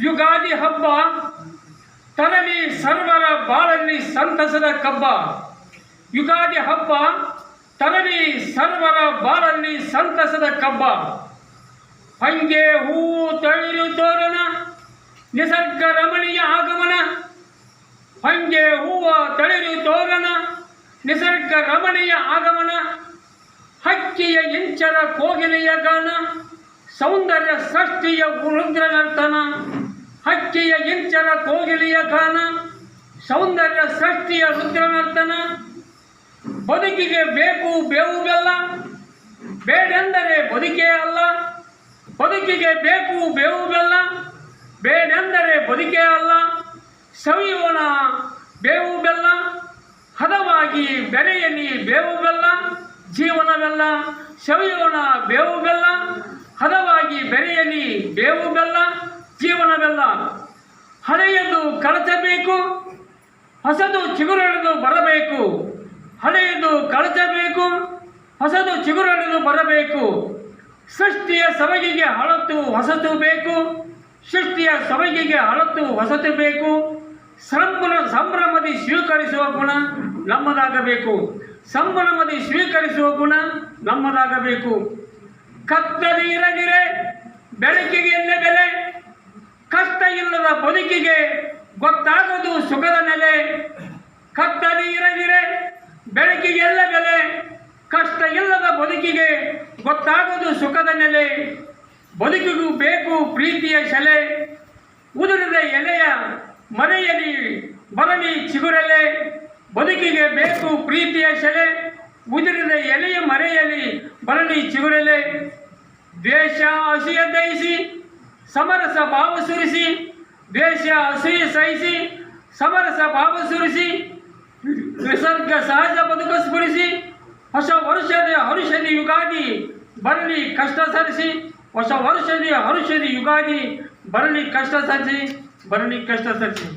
ಯುಗಾದಿ ಹಬ್ಬ ತರಲಿ ಸರ್ವರ ಬಾಳಲ್ಲಿ ಸಂತಸದ ಕಬ್ಬ. ಯುಗಾದಿ ಹಬ್ಬ ತರಲಿ ಸರ್ವರ ಬಾಳಲ್ಲಿ ಸಂತಸದ ಕಬ್ಬ. ಹಂಗೆ ಹೂವು ತಳಿರು ತೋರಣ ನಿಸರ್ಗ ರಮಣೀಯ ಆಗಮನ. ಹಂಗೆ ಹೂವ ತಳಿರು ತೋರಣ ನಿಸರ್ಗ ರಮಣೀಯ ಆಗಮನ. ಹಕ್ಕಿಯ ಇಂಚರ ಕೋಗಿಲೆಯ ಗಾನ ಸೌಂದರ್ಯ ಸೃಷ್ಟಿಯ ರುದ್ರ ನರ್ತನ. ಹಕ್ಕಿಯ ಇಂಚರ ಕೋಗಿಲೆಯ ಗಾನ ಸೌಂದರ್ಯ ಸೃಷ್ಟಿಯ ರುದ್ರ ನರ್ತನ. ಬದುಕಿಗೆ ಬೇಕು ಬೇವು ಬೆಲ್ಲ, ಬೇಡೆಂದರೆ ಬದುಕೇ ಅಲ್ಲ. ಬದುಕಿಗೆ ಬೇಕು ಬೇವು ಬೆಲ್ಲ, ಬೇಡೆಂದರೆ ಬದುಕೇ ಅಲ್ಲ. ಸವಿಯೋಣ ಬೇವು ಬೆಲ್ಲ, ಹದವಾಗಿ ಬೆರೆಯಲಿ ಬೇವು ಬೆಲ್ಲ ಜೀವನವೆಲ್ಲ. ಸವಿಯೋಣ ಬೇವು ಬೆಲ್ಲ, ಹದವಾಗಿ ಬೆರೆಯಲಿ ಬೇವು ಬೆಲ್ಲ ಜೀವನವೆಲ್ಲ. ಹಳೆಯದು ಕಳಚಬೇಕು, ಹೊಸದು ಚಿಗುರೊಡೆದು ಬರಬೇಕು. ಹಳೆಯದು ಕಳಚಬೇಕು, ಹೊಸದು ಚಿಗುರೊಡೆದು ಬರಬೇಕು. ಸೃಷ್ಟಿಯ ಸೊಬಗಿಗೆ ಹಳತು ಹೊಸತು ಬೇಕು. ಸೃಷ್ಟಿಯ ಸೊಬಗಿಗೆ ಹಳತು ಹೊಸತು ಬೇಕು. ಸಂಭ್ರಮದಿ ಸ್ವೀಕರಿಸುವ ಗುಣ ನಮ್ಮದಾಗಬೇಕು. ಸಂಭ್ರಮದಿ ಸ್ವೀಕರಿಸುವ ಗುಣ ನಮ್ಮದಾಗಬೇಕು. ಕತ್ತಲಿರದಿರೆ ಬೆಳಕಿಗೆ ಎಲ್ಲ ಬೆಲೆ, ಕಷ್ಟ ಇಲ್ಲದ ಬದುಕಿಗೆ ಗೊತ್ತಾಗದು ಸುಖದ ನೆಲೆ. ಕತ್ತಲಿರದಿರೆ ಬೆಳಕಿಗೆಲ್ಲ ಬೆಲೆ, ಕಷ್ಟ ಇಲ್ಲದ ಬದುಕಿಗೆ ಗೊತ್ತಾಗದು ಸುಖದ ನೆಲೆ. ಬದುಕಿಗೂ ಬೇಕು ಪ್ರೀತಿಯ ಶೆಲೆ, ಉದುರಿದ ಎಲೆಯ ಮರೆಯಲಿ ಬರಲಿ ಚಿಗುರೆಲೆ. ಬದುಕಿಗೆ ಬೇಕು ಪ್ರೀತಿಯ ಶೆಲೆ, ಉದುರಿದ ಎಲೆಯ ಮರೆಯಲಿ ಬರಲಿ ಚಿಗುರೆಲೆ. ದ್ವೇಷ ಅಸೂಯೆ ದಯಿಸಿ ಸಮರಸ ಭಾವ ಸುರಿಸಿ, ದ್ವೇಷ ಅಸೂಯೆ ಸಹಿಸಿ ಸಮರಸ ಭಾವ ಸುರಿಸಿ. ನಿಸರ್ಗ ಸಹಜ ಬದುಕು ಸ್ಫುರಿಸಿ, ಹೊಸ ವರ್ಷದ ಹರುಷದಿ ಯುಗಾದಿ ಬರಲಿ ಕಷ್ಟ ಸರಿಸಿ. ಹೊಸ ವರ್ಷದ ಹರುಷದಿ ಯುಗಾದಿ ಬರಲಿ ಕಷ್ಟ ಸರಿಸಿ, ಬರಲಿ ಕಷ್ಟ ಸರಿಸಿ.